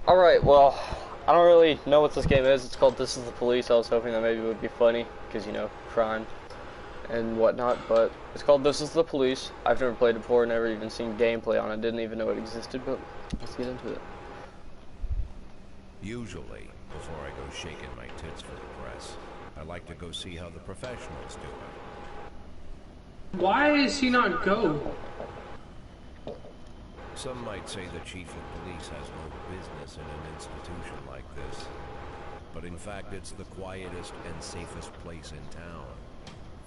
Alright, well, I don't really know what this game is. It's called This is the Police. I was hoping that maybe it would be funny, because, you know, crime and whatnot, but it's called This is the Police. I've never played it before, never even seen gameplay on it, didn't even know it existed, but let's get into it. Usually, before I go shaking my tits for the press, I like to go see how the professionals do it. Why is he not go? Some might say the chief of police has no business in an institution like this. But in fact, it's the quietest and safest place in town.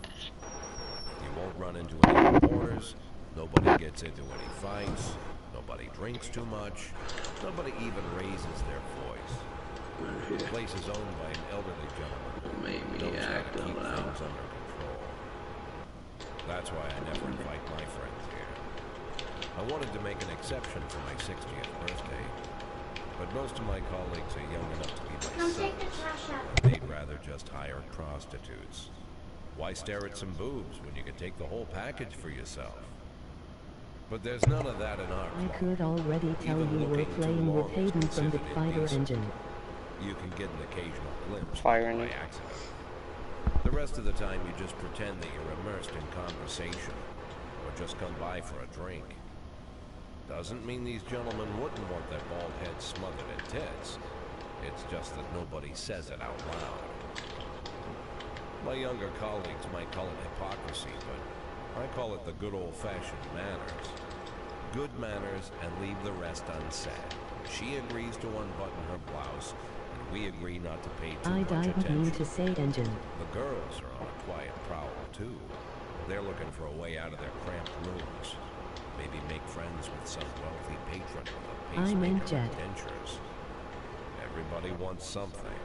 You won't run into any reporters, nobody gets into any fights, nobody drinks too much, nobody even raises their voice. The place is owned by an elderly gentleman who knows how to keep things under control. That's why I never invite my friends here. I wanted to make an exception for my 60th birthday, but most of my colleagues are young enough to be my sons. They'd rather just hire prostitutes. Why stare at some boobs when you can take the whole package for yourself? But there's none of that in our club. I could already tell you were playing with Hayden from the Fire Engine. You can get an occasional glimpse Fire by Engine. accident. The rest of the time you just pretend that you're immersed in conversation, or just come by for a drink. Doesn't mean these gentlemen wouldn't want their bald heads smothered in tits. It's just that nobody says it out loud. My younger colleagues might call it hypocrisy, but I call it the good old-fashioned manners. Good manners and leave the rest unsaid. She agrees to unbutton her blouse, and we agree not to pay too much I attention. didn't mean to say engine. The girls are on a quiet prowl, too. They're looking for a way out of their cramped rooms. Maybe make friends with some wealthy patron with a I meant pacemaker Jet. and dentures. Everybody wants something.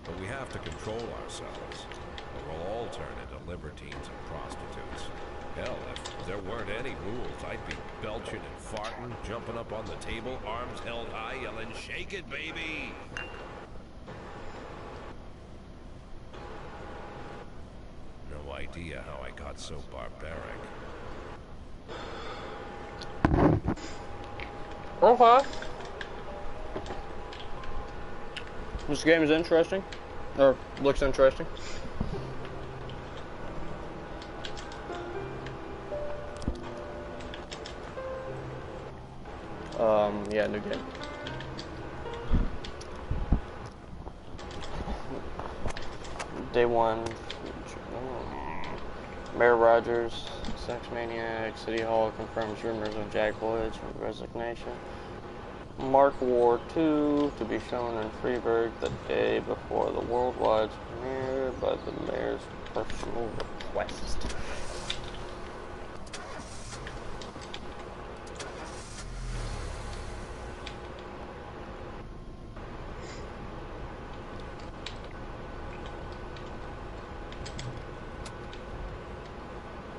But we have to control ourselves, or we'll all turn into libertines and prostitutes. Hell, if there weren't any rules, I'd be belching and farting, jumping up on the table, arms held high, yelling, "Shake it, baby!" No idea how I got so barbaric. Okay. This game is interesting, or looks interesting. Yeah, new game. Day one. Mayor Rogers, sex maniac, City Hall confirms rumors of Jack Boyd's resignation. Mark War 2 to be shown in Freeburg the day before the worldwide premiere by the mayor's personal request.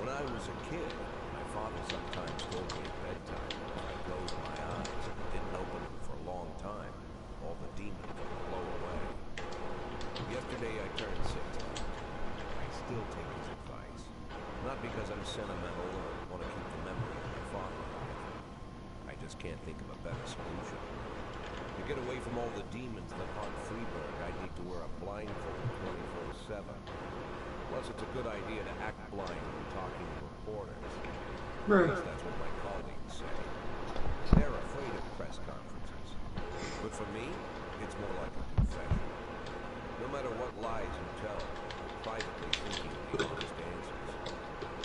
When I was a kid, my father sometimes told me at bedtime if I closed my eyes and didn't open them for a long time, all the demons would blow away. Yesterday I turned 60. I still take his advice. Not because I'm sentimental or want to keep the memory of my father alive. I just can't think of a better solution. To get away from all the demons that haunt Freeburg, I need to wear a blindfold 24/7. Plus, it's a good idea to act blind when talking to reporters. At least that's what my colleagues say. They're afraid of press conferences. But for me, it's more like a confession. No matter what lies you tell, I'm privately thinking the honest answers.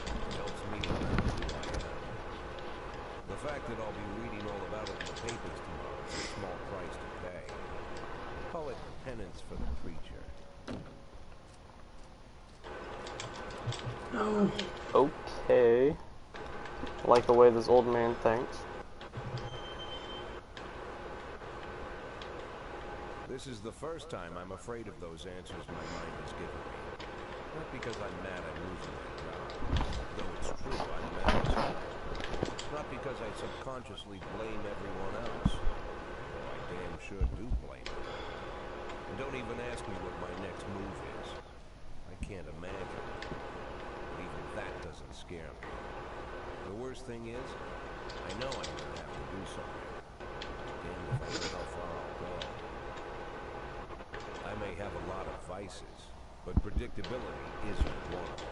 It helps me remember who I am. The fact that I'll be reading all about it in the papers tomorrow is a small price to pay. Call it penance for the preacher. No. Okay. I like the way this old man thinks. This is the first time I'm afraid of those answers my mind has given me. Not because I'm mad I'm losing my job. Though it's true, I'm mad too. Not because I subconsciously blame everyone else. Though I damn sure do blame them. And don't even ask me what my next move is. I can't imagine. But even that doesn't scare me. The worst thing is, I know I'm going to have to do something. Damn if I know how far places, but predictability isn't one of them.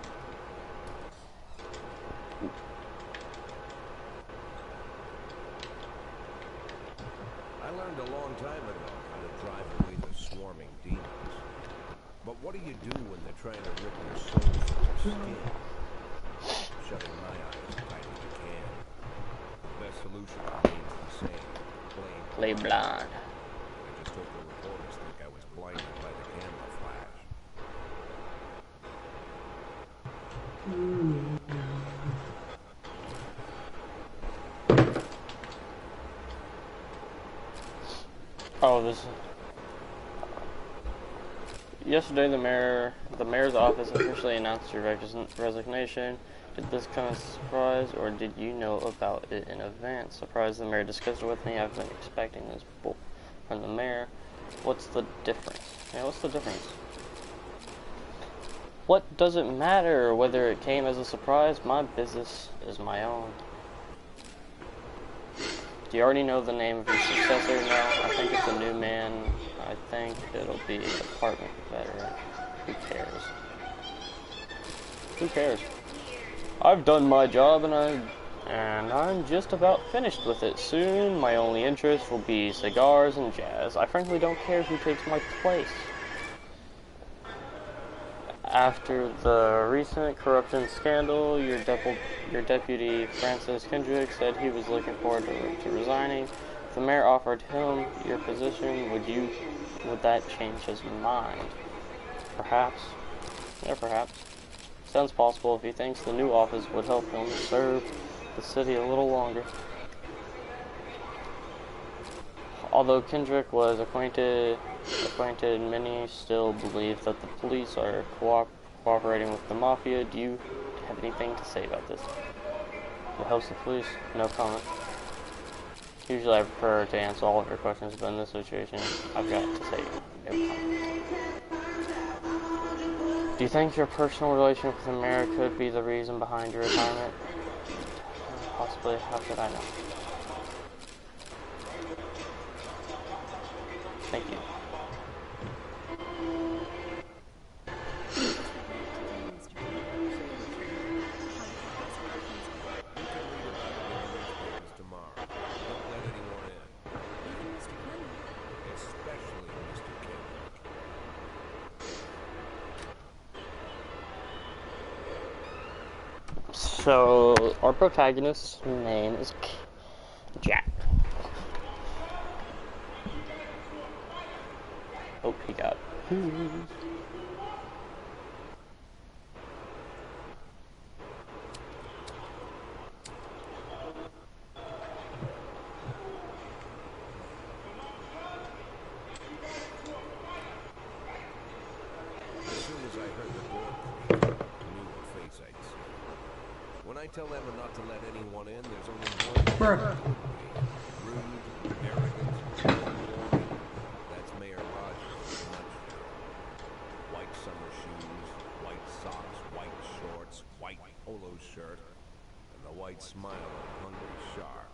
I learned a long time ago how to drive away the swarming demons. But what do you do when they're trying to rip your soul from your skin? Shutting my eyes tight as you can. The best solution remains the same. Play blind. I just hope the reporters think I was blinded by the camera flash. Oh, this. Yesterday, the mayor's office officially announced your resignation. Did this come as a surprise, or did you know about it in advance? Surprised the mayor discussed it with me. I've been expecting this bull from the mayor. What's the difference? Yeah, what's the difference? What does it matter whether it came as a surprise? My business is my own. Do you already know the name of your successor? No, I think it's a new man. I think it'll be a department veteran. Who cares? Who cares? I've done my job and I'm just about finished with it. Soon, my only interest will be cigars and jazz. I frankly don't care who takes my place. After the recent corruption scandal, your deputy, Francis Kendrick, said he was looking forward to resigning. If the mayor offered him your position, would that change his mind? Perhaps. Yeah, perhaps. Sounds possible if he thinks the new office would help him serve the city a little longer. Although Kendrick was acquainted, many still believe that the police are cooperating with the mafia. Do you have anything to say about this? It helps the police? No comment. Usually I prefer to answer all of your questions, but in this situation, I've got to say no comment. Do you think your personal relationship with the mayor could be the reason behind your retirement? Possibly. How should I know? Thank you. Tomorrow. Don't let anyone in. Especially Mr. Kendrick. So, our protagonist's name is Jack. Oh, he got. As soon as I heard the door creak, I knew what face I'd see. When I tell Emma not to let anyone in, there's only one thing that would be. Rude, arrogant, overwhelming. That's Mayor Rogers in a nutshell. White summer shoes, white socks, white shorts, white polo shirt, and the white smile of a hungry shark.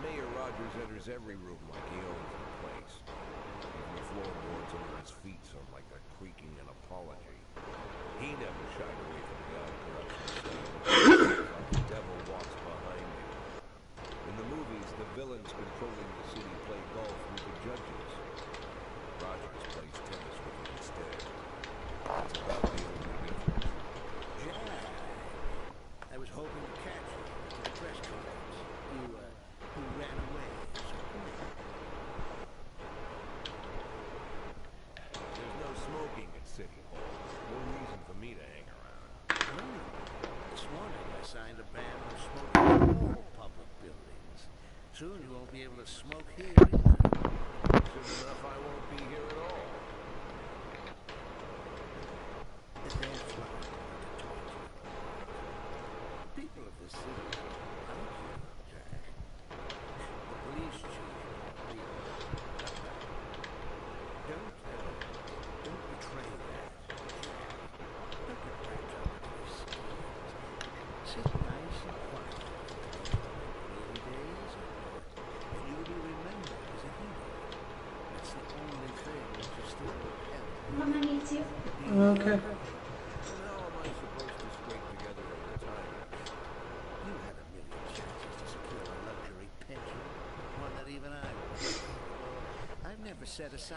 Mayor Rogers enters every room like he owns the place. Even the floorboards under his feet sound like they're creaking an apology. He never shied away from the odd corruption scandal. Like the devil walks behind him. In the movies, the villains controlling the city play golf with the judges. Rogers plays tennis with them instead. That's about the only difference. Jack, I was hoping to catch you at the press conference. You ran away. There's no smoking at City Hall. No reason for me to hang around. This morning I signed a ban on smoking in all public buildings. Soon you won't be able to smoke here either. Soon enough, I won't be here at all. That's why I wanted to talk to you. People of the city like you, Jack. The police chief, don't betray that, Jack. Don't get wrapped up in your schemes. Sit nice and quiet for the early days, and you will be remembered as a hero. That's the only thing that you Mama needs you. Okay. And how am I supposed to scrape together a retirement? You had a million chances to secure a luxury pension, one that even I would. I've never set aside